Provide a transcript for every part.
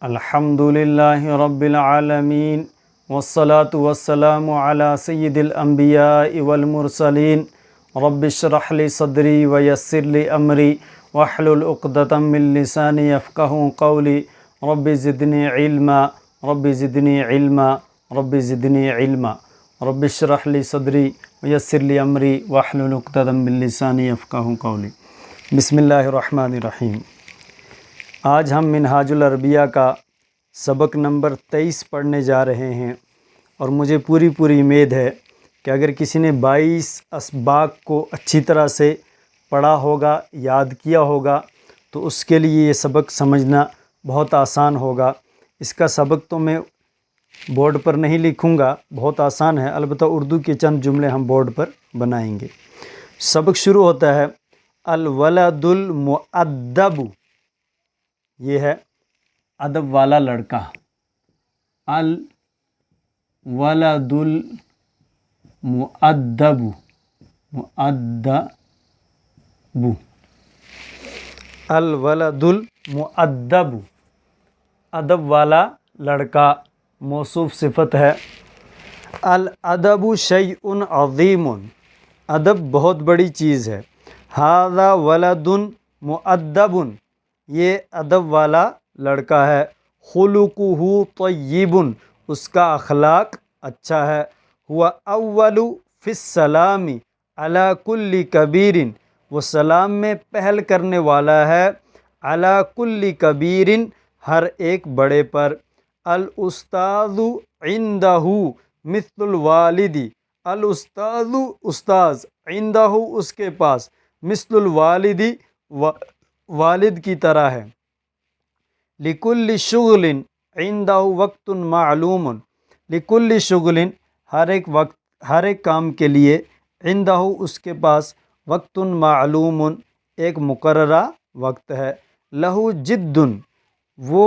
الحمدللہ رب العالمین والصلاة والسلام علی سید الانبیاء والمرسلین رب اشرح لی صدری ویسر لی امری واحلل عقدۃ من لسانی یفقہوا قولی رب زدنی علما رب زدنی علما رب زدنی علما رب اشرح لی صدری ویسر لی امری واحلل عقدۃ من لسانی یفقہوا قولی۔ بسم اللہ الرحمن الرحیم۔ آج ہم منہاج العربیہ کا سبق نمبر 23 پڑھنے جا رہے ہیں، اور مجھے پوری امید ہے کہ اگر کسی نے 22 اسباق کو اچھی طرح سے پڑھا ہوگا، یاد کیا ہوگا، تو اس کے لیے یہ سبق سمجھنا بہت آسان ہوگا۔ اس کا سبق تو میں بورڈ پر نہیں لکھوں گا، بہت آسان ہے، البتہ اردو کے چند جملے ہم بورڈ پر بنائیں گے۔ سبق شروع ہوتا ہے الولد المؤدب، یہ ہے ادب والا لڑکا۔ الولد المؤدب، الولد المؤدب، ادب والا لڑکا، موصوف صفت ہے۔ الادب شیء عظیم، ادب بہت بڑی چیز ہے۔ ھذا ولد مؤدب، یہ ادب والا لڑکا ہے۔ خلقہ طیب، اس کا اخلاق اچھا ہے۔ هو اول فی السلام علی کل کبیر، وہ سلام میں پہل کرنے والا ہے علی کل کبیر، ہر ایک بڑے پر۔ الاستاذ عندہ مثل الوالد، الاستاذ استاذ، عندہ اس کے پاس، مثل الوالد والد کی طرح ہے۔ لکل شغل عندہ وقت معلوم، لکل شغل ہر ایک وقت، ہر ایک کام کے لیے، عندہ اس کے پاس، وقت معلوم ایک مقررہ وقت ہے۔ لہ جد، وہ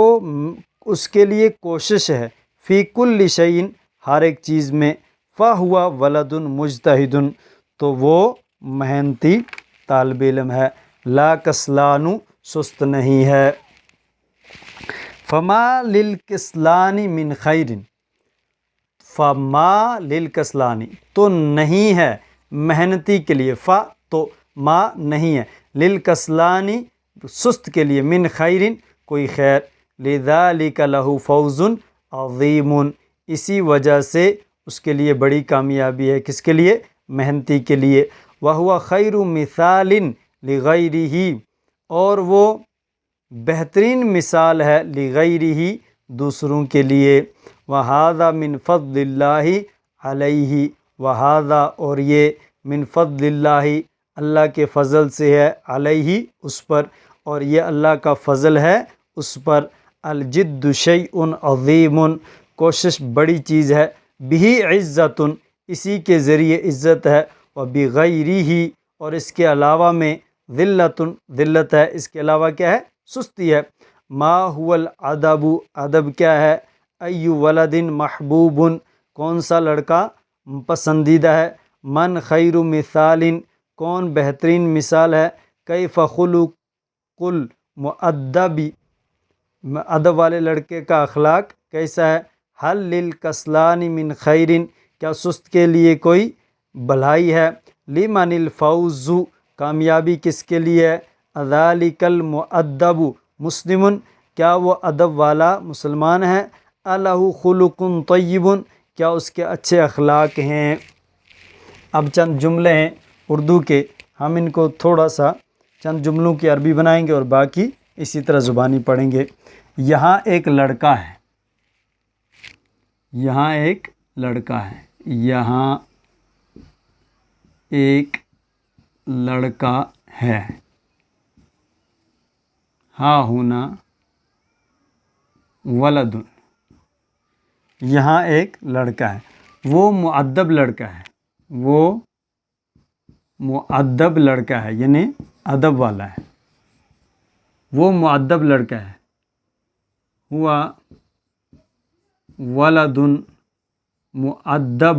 اس کے لیے کوشش ہے، فی کل شیء ہر ایک چیز میں، فہو ولد مجتہد، تو وہ محنتی طالب علم ہے۔ لا کسلان، سست نہیں ہے۔ فما للکسلان من خیر، فما للکسلان، تو نہیں ہے محنتی کے لیے، تو ما نہیں ہے، للکسلان سست کے لیے، من خیر کوئی خیر، لذالک لہ فوز عظیم، اسی وجہ سے اس کے لیے بڑی کامیابی ہے۔ کس کے لیے؟ محنتی کے لیے۔ وہو خیر مثال لغیرہ، اور وہ بہترین مثال ہے، لغیرہ دوسروں کے لیے۔ وہذا من فضل اللہ علیہ، وہذا اور یہ، من فضل اللہ اللہ کے فضل سے ہے، علیہ اس پر، اور یہ اللہ کا فضل ہے اس پر۔ الجد شیء عظیم، کوشش بڑی چیز ہے۔ بہ عزت، اسی کے ذریعے عزت ہے۔ وبغیرہ، اور اس کے علاوہ میں، ذلت، ذلت ہے، اس کے علاوہ کیا ہے؟ سستی ہے۔ ما هو الادب، ادب کیا ہے؟ ای ولد محبوب، کون سا لڑکا پسندیدہ ہے؟ من خیر مثال، کون بہترین مثال ہے؟ کیف خلق المؤدب، ادب والے لڑکے کا اخلاق کیسا ہے؟ حل للکسلان من خیر، کیا سست کے لیے کوئی بھلائی ہے؟ لمن الفوز، کامیابی کس کے لیے ہے؟ ذالک المؤدب مسلم، کیا وہ ادب والا مسلمان ہے؟ الہ خلق طیب، کیا اس کے اچھے اخلاق ہیں؟ اب چند جملے ہیں اردو کے، ہم ان کو تھوڑا سا چند جملوں کی عربی بنائیں گے اور باقی اسی طرح زبانی پڑھیں گے۔ یہاں ایک لڑکا ہے، یہاں ایک لڑکا ہے، یہاں ایک لڑکا ہے۔ ہا ہونا ولد، یہاں ایک لڑکا ہے، وہ مؤدب لڑکا ہے، وہ مؤدب لڑکا ہے، یعنی ادب والا ہے، وہ مؤدب لڑکا ہے۔ ہوا ولد مؤدب،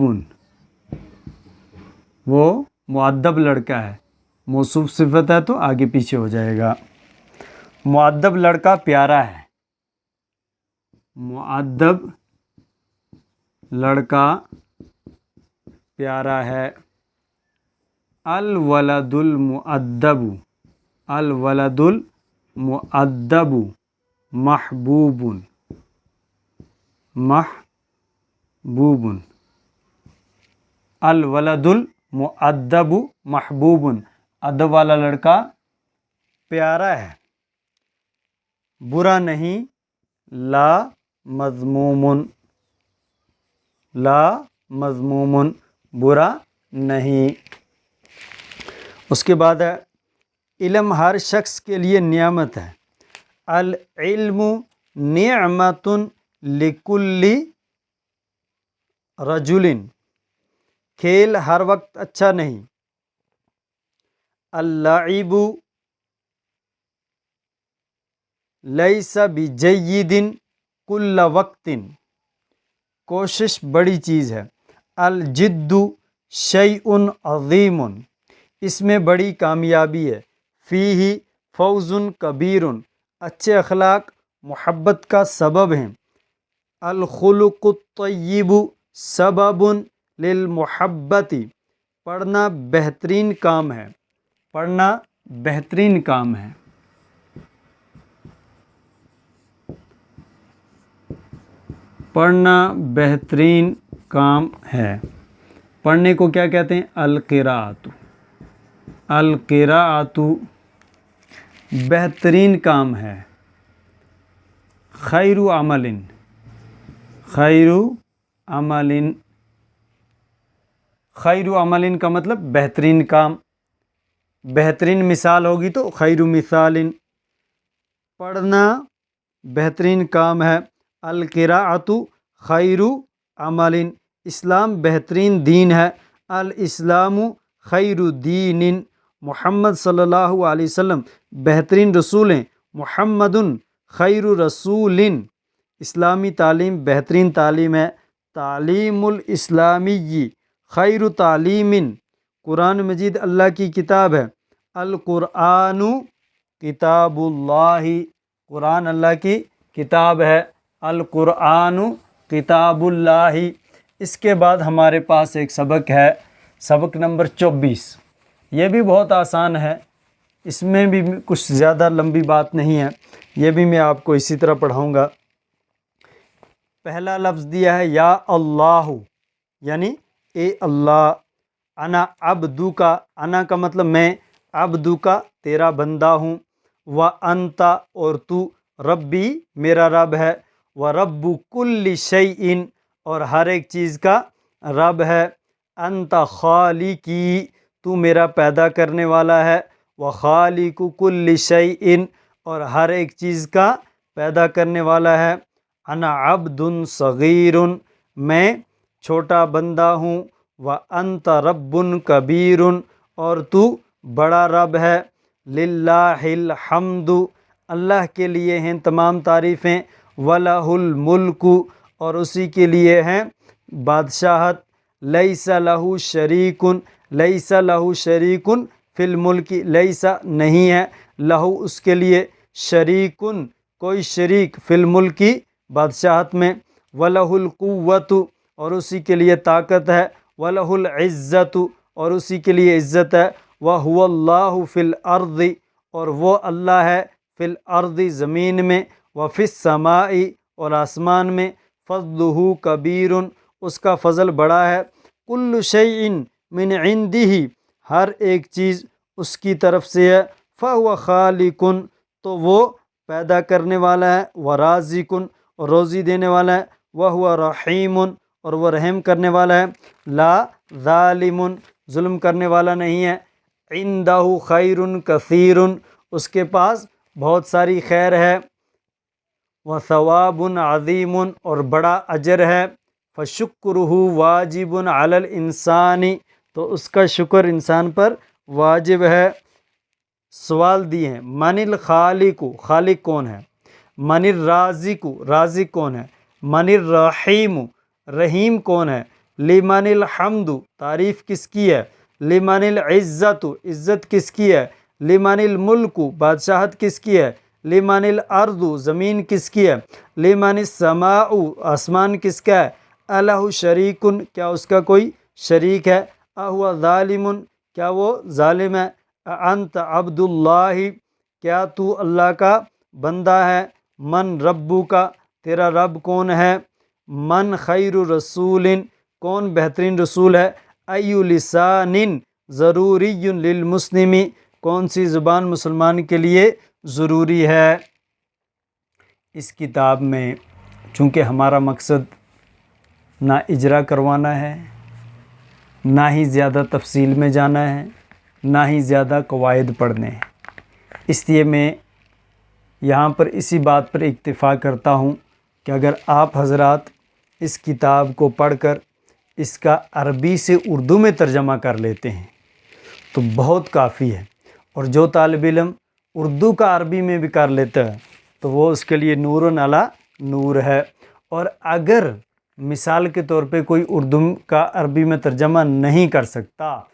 وہ مؤدب لڑکا ہے، موصوف صفت ہے تو آگے پیچھے ہو جائے گا۔ مؤدب لڑکا پیارا ہے، मुअद्दब लड़का प्यारा है। अल वलदुल मुअद्दबु, अल वलदुल मुअद्दबु महबूबुन, महबूबुन। अल वलदुल मुअद्दबु महबूबुन, अदब वाला लड़का प्यारा है। बुरा नहीं, ला मज़मूमुन, ला मज़मूमुन, बुरा नहीं। उसके बाद है इल्म हर शख्स के लिए नियामत है। अल इल्मु निअमतुन लिकुल्ली रजुलिन, खेल हर वक्त अच्छा नहीं। अल-लाइबु लैसा बिजय्यिदिन कुल्ल वक्तिन, कोशिश बड़ी चीज़ है। अल-जिद्दु शैउन अज़ीमुन, इसमें बड़ी कामयाबी है। फ़ीही फ़ौज़ुन कबीरुन, अच्छे अखलाक मोहब्बत का सबब हैं। अल-खुलुक़ुत तय्यिबु सबबुन लिल मुहब्बती, पढ़ना बेहतरीन काम है, पढ़ना बेहतरीन काम है। पढ़ना बेहतरीन काम है। पढ़ने को क्या कहते हैं? अल-क़िराअतु, अल-क़िराअतु बेहतरीन काम है। खैरु अमलिन, खैरु अमलिन, खैरु अमलिन का मतलब बेहतरीन काम। बेहतरीन मिसाल होगी तो खैरु मिसालिन। पढ़ना बेहतरीन काम है। अल-क़िराअतु खैरु अमलिन, इस्लाम बेहतरीन दीन है। अल-इस्लामु खैरु दीनिन, मुहम्मद सल्लल्लाहु अलैहि वसल्लम बेहतरीन रसूल हैं। मुहम्मदुन खैरु रसूलिन, इस्लामी तालीम बेहतरीन तालीम है। तालीमुल इस्लामी खैरु तालीमिन, कुरान मजीद अल्लाह की किताब है। अल कुरानु किताबुल्लाहि, कुरान अल्लाह की किताब है। अल कुरानु किताबुल्लाहि। इसके बाद हमारे पास एक सबक है, सबक नंबर 24। ये भी बहुत आसान है, इसमें भी कुछ ज़्यादा लंबी बात नहीं है। ये भी मैं आपको इसी तरह पढ़ाऊँगा। पहला लफ्ज़ दिया है या अल्लाहु, यानी ए अल्लाह। अना अब्दू का, अना का मतलब मैं, अब्दू का तेरा बंदा हूँ। व अंता और तू, रब्बी मेरा रब है। व रब्बु कुल्ली शैइन, और हर एक चीज़ का रब है। अंता खालिकी, तू मेरा पैदा करने वाला है। व खालिकु कुल्ली शैइन, और हर एक चीज़ का पैदा करने वाला है। अना अब्दुन सगीरुन, मैं छोटा बंदा हूँ। व अंत रब्बुन कबीरुन, और तू बड़ा रब है। लिल्लाहिल हम्दु, अल्लाह के लिए हैं तमाम तारीफ़ें। वलहुल मुल्कु, और उसी के लिए हैं बादशाहत। लैसा लहू शरीकुन, लैसा लहू शरीकुन फिल मुल्की, लैसा नहीं है, लहू उसके लिए, शरीकुन कोई शरीक, फिल मुल्की बादशाहत में। वलहुल कुव्वतु, और उसी के लिए ताकत है। वलहुल इज़्ज़तु, और उसी के लिए इज़्ज़त है। वहुवल्लाहु फिल अर्ज़ि, और वो अल्लाह है फिल अर्ज़ि ज़मीन में। व फिस समाई, और आसमान में। फ़ज़्लुहु कबीरुन, उसका फ़ज़ल बड़ा है। कुल्लु शैइन मिन इंदिही, हर एक चीज़ उसकी तरफ से है। फ़हुव खालिकुन, तो वो पैदा करने वाला है। व राज़िकुन, और रोज़ी देने वाला है। वहुव रहीमुन, और वह रहम करने वाला है। ला ज़ालिमुन, जुल्म करने वाला नहीं है। इंदहु खैरुन कसीरुन, उसके पास बहुत सारी खैर है। व सवाबुन अज़ीमुन, और बड़ा अजर है। फ़शुक्रुहु वाजिबुन अलल इंसानी, तो उसका शुक्र इंसान पर वाजिब है। सवाल दिए हैं, मनिल खालिकु, खालिक कौन है? मनिर राज़िकु, राज़िक कौन है? मनिर रहीमु, रहीम कौन है? लिमनिल हम्दु, तारीफ़ किसकी है? लिमनिल इज़्ज़तु, इज़्ज़त किसकी है? लिमनिल मुल्कु, बादशाहत किसकी है? लिमन الارض ज़मीन किसकी है, लिमन السماء आसमान किसका है, अलहु शरीकुन क्या उसका कोई शरीक है, अहुवा ज़ालिमुन क्या वो ज़ालिम है, अंत अब्दुल्लाहि क्या तू अल्लाह का बंदा है, मन रब्बू का तेरा रब कौन है, मन खैरु रसूलिन कौन बेहतरीन रसूल है, अय्यु लिसानिन ज़रूरियुन लिल मुस्लिमी कौन सी ज़ुबान मुसलमान के लिए ज़रूरी है। इस किताब में चूँकि हमारा मकसद ना इजरा करवाना है, ना ही ज़्यादा तफसील में जाना है, ना ही ज़्यादा कवायद पढ़ने हैं, इसलिए मैं यहाँ पर इसी बात पर इक्तिफ़ा करता हूँ कि अगर आप हज़रात इस किताब को पढ़कर इसका अरबी से उर्दू में तर्जमा कर लेते हैं तो बहुत काफ़ी है, और जो तालिब इल्म उर्दू का अरबी में भी कर लेता है तो वो उसके लिए नूरुन अला नूर है। और अगर मिसाल के तौर पे कोई उर्दू का अरबी में तर्जमा नहीं कर सकता,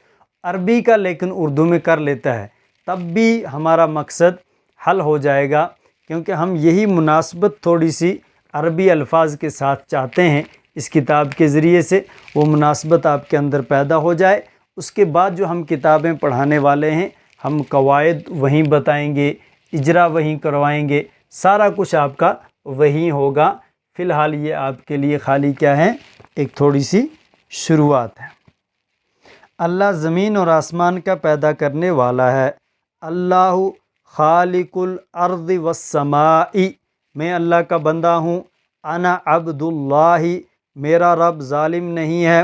अरबी का लेकिन उर्दू में कर लेता है, तब भी हमारा मकसद हल हो जाएगा, क्योंकि हम यही मुनासबत थोड़ी सी अरबी अल्फाज के साथ चाहते हैं। इस किताब के ज़रिए से वो मुनासबत आपके अंदर पैदा हो जाए। उसके बाद जो हम किताबें पढ़ाने वाले हैं, हम कवायद वहीं बताएंगे, इजरा वहीं करवाएंगे, सारा कुछ आपका वहीं होगा। फ़िलहाल ये आपके लिए खाली क्या है, एक थोड़ी सी शुरुआत है। अल्लाह ज़मीन और आसमान का पैदा करने वाला है। अल्लाहु खालिकुल अर्ज़ि वस्समाई मैं अल्लाह का बंदा हूँ। अना अब्दुल्लाहि मेरा रब ज़ालिम नहीं है।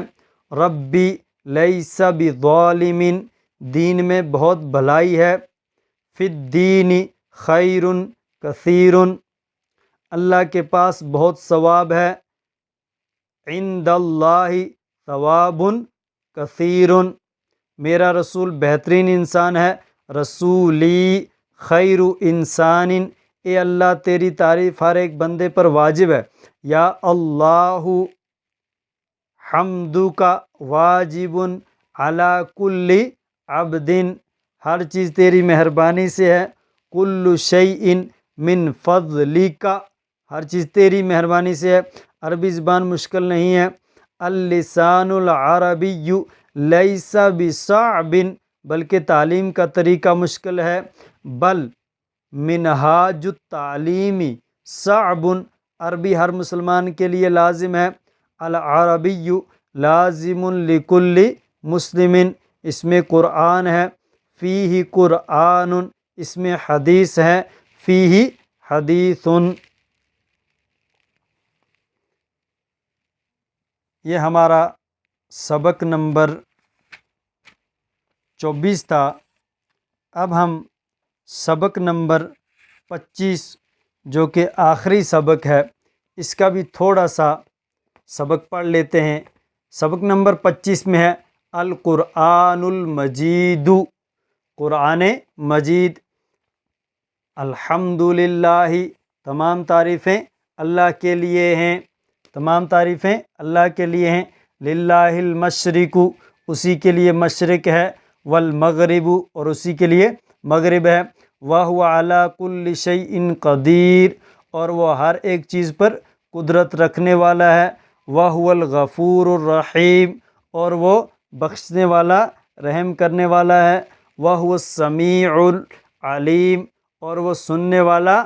रब्बी लैसा बिज़ालिमिन दीन में बहुत भलाई है। फ़िद्दीनी खैरुन कसीरुन अल्लाह के पास बहुत सवाब है। इंदल्लाहि सवाबुन कसीरुन मेरा रसूल बेहतरीन इंसान है। रसूली खैरु इंसानिन ए अल्लाह तेरी तारीफ़ हर एक बंदे पर वाजिब है। या अल्लाहु हम्दु का वाजिबुन अला कुल्ली अब्दिन हर चीज़ तेरी मेहरबानी से है। कुल्लु शैइन मिन फ़ज़लिका हर चीज़ तेरी मेहरबानी से है। अरबी ज़बान मुश्किल नहीं है। अल-लिसानुल अरबिय्यु लैसा बिसअबिन बल्कि तालीम का तरीका मुश्किल है। बल मिनहाजुत तालीमी सअबुन अरबी हर मुसलमान के लिए लाजिम है। अल-अरबिय्यु लाजिमुन लिकुल्ली मुस्लिमिन इसमें कुरान है। फ़ीही कुरानुन इसमें हदीस है। फ़ीही हदीसुन ये हमारा सबक नंबर 24 था। अब हम सबक नंबर 25 जो कि आखिरी सबक है, इसका भी थोड़ा सा सबक पढ़ लेते हैं। सबक नंबर 25 में है अल कुरानुल मजीदु कुरान मजीद। अल्हम्दुलिल्लाहि तमाम तारीफ़ें अल्लाह के लिए हैं। तमाम तारीफ़ें अल्लाह के लिए हैं। लिल्लाहिल मशरिकु उसी के लिए मशरिक है। वल मगरिबु और उसी के लिए मगरिब है। वह हुवा अला कुल्लि शैइन क़दीर और वह हर एक चीज़ पर कुदरत रखने वाला है। वह हुवल गफ़ूरुर रहीम और वो बख्शने वाला रहम करने वाला है। वह हुवा समीउल अलीम और वो सुनने वाला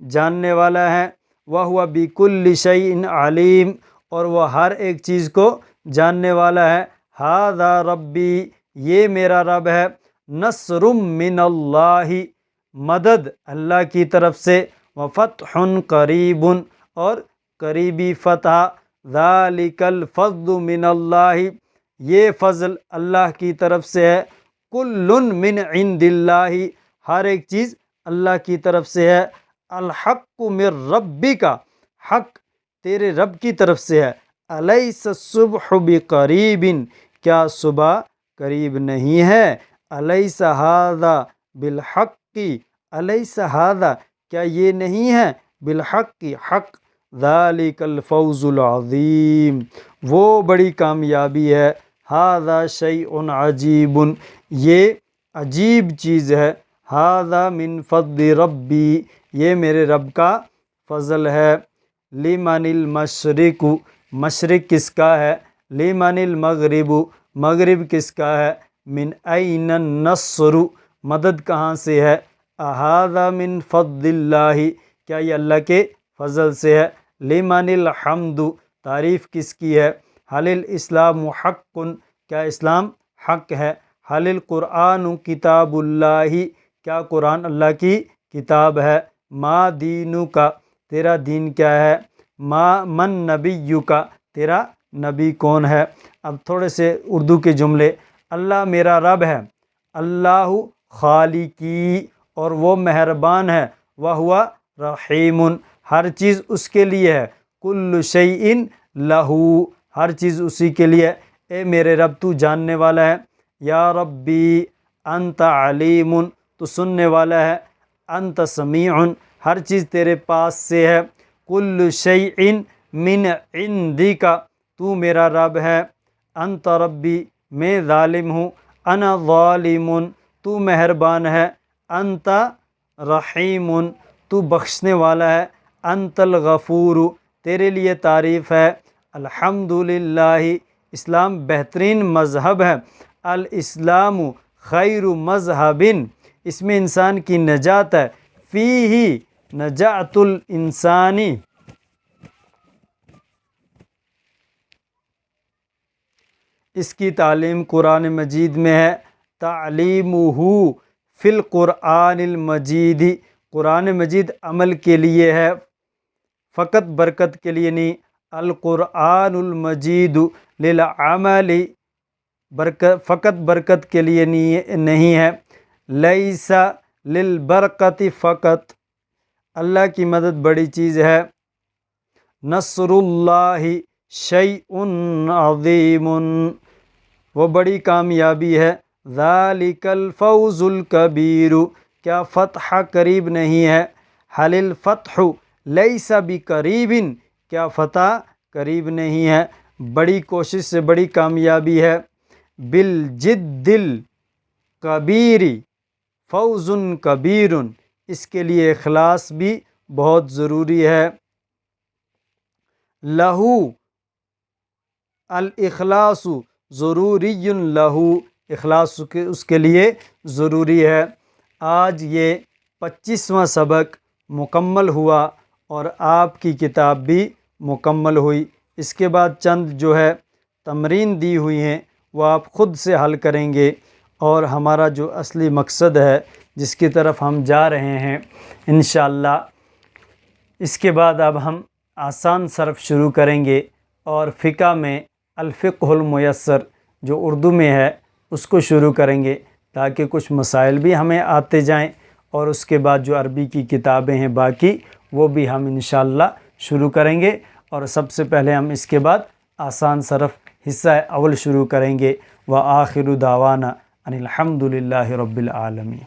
जानने वाला है। वह हुवा बिकुल्लि शैइन अलीम और वह हर एक चीज़ को जानने वाला है। हाज़ा रब्बी ये मेरा रब है। नस्रुम मिनल्लाहि मदद अल्लाह की तरफ से। व फ़त्हुन करीबुन और करीबी फ़तह। ज़ालिकल फ़ज़्लु मिनल्लाहि ये फ़ज़ल अल्लाह की तरफ से है। कुल्लुन मिन इंदिल्लाहि हर एक चीज़ अल्लाह की तरफ से है। अल हक़्क़ु मिर रब्बिका हक़ तेरे रब की तरफ से है। अलैसा सुब्हु बिक़रीबिन क्या सुबह करीब नहीं है। अलैसा हाज़ा बिलहक़्क़ि अलैसा हाज़ा क्या ये नहीं है बिलहक़्क़ि हक़। ज़ालिकल फ़ौज़ुल अज़ीम वो बड़ी कामयाबी है। हाज़ा शैउन अजीबुन ये अजीब चीज़ है। ھذا من فضل ربی، یہ میرے رب کا فضل ہے۔ لمن المشرق، مشرق کس کا ہے؟ لمن المغرب، مغرب کس کا ہے؟ من این النصر، مدد کہاں سے ہے؟ اھذا من فضل اللہ، کیا یہ اللہ کے فضل سے ہے؟ لمن الحمد، تعریف کس کی ہے؟ حل الاسلام حق، کیا اسلام حق ہے؟ حل القرآن کتاب اللہ، کیا قرآن اللہ کی کتاب ہے؟ ما دینک، تیرا دین کیا ہے؟ من نبیک، تیرا نبی کون ہے؟ اب تھوڑے سے اردو کے جملے۔ اللہ میرا رب ہے، اللہ خالقی، اور وہ مہربان ہے، وہو رحیم، ہر چیز اس کے لیے ہے، کل شیء لہ، ہر چیز اسی کے لیے ہے۔ اے میرے رب تو جاننے والا ہے، یا ربی انت علیم، تو سننے والا ہے، انت سمیع، ہر چیز تیرے پاس سے ہے، کل شیء من عندک، تو میرا رب ہے، انت ربی، میں ظالم ہوں، انا ظالم، تو مہربان ہے، انت رحیم، تو بخشنے والا ہے، انت الغفور، تیرے لیے تعریف ہے، الحمدللہ، اسلام بہترین مذہب ہے، الاسلام خیر مذہب، اس میں انسان کی نجات ہے، فیہ نجات الانسانی، اس کی تعلیم قرآن مجید میں ہے، تعلیمہ فی القرآن المجید، قرآن مجید عمل کے لیے ہے، فقط برکت کے لیے نہیں، القرآن المجید للعمل، فقط برکت کے لیے نہیں ہے، لیس للبرکت فقط، اللہ کی مدد بڑی چیز ہے، نصر اللہ شیء عظیم، وہ بڑی کامیابی ہے، ذالک الفوز الکبیر، کیا فتح قریب نہیں ہے؟ حل الفتح لیس بقریب، کیا فتح قریب نہیں ہے؟ بڑی کوشش سے بڑی کامیابی ہے، بالجد الکبیر فوز کبیر، اس کے لیے اخلاص بھی بہت ضروری ہے، لہو الاخلاص ضروری لہو، اخلاص اس کے لیے ضروری ہے۔ آج یہ 25واں سبق مکمل ہوا اور آپ کی کتاب بھی مکمل ہوئی۔ اس کے بعد چند جو ہے تمرین دی ہوئی ہیں وہ آپ خود سے حل کریں گے، اور ہمارا جو اصلی مقصد ہے جس کی طرف ہم جا رہے ہیں انشاءاللہ، اس کے بعد اب ہم آسان صرف شروع کریں گے، اور فقہ میں الفقہ المیسر جو اردو میں ہے اس کو شروع کریں گے، تاکہ کچھ مسائل بھی ہمیں آتے جائیں، اور اس کے بعد جو عربی کی کتابیں ہیں باقی وہ بھی ہم انشاءاللہ شروع کریں گے، اور سب سے پہلے ہم اس کے بعد آسان صرف حصہ اول شروع کریں گے۔ وآخر دعوانا ان الحمد للہ رب العالمین۔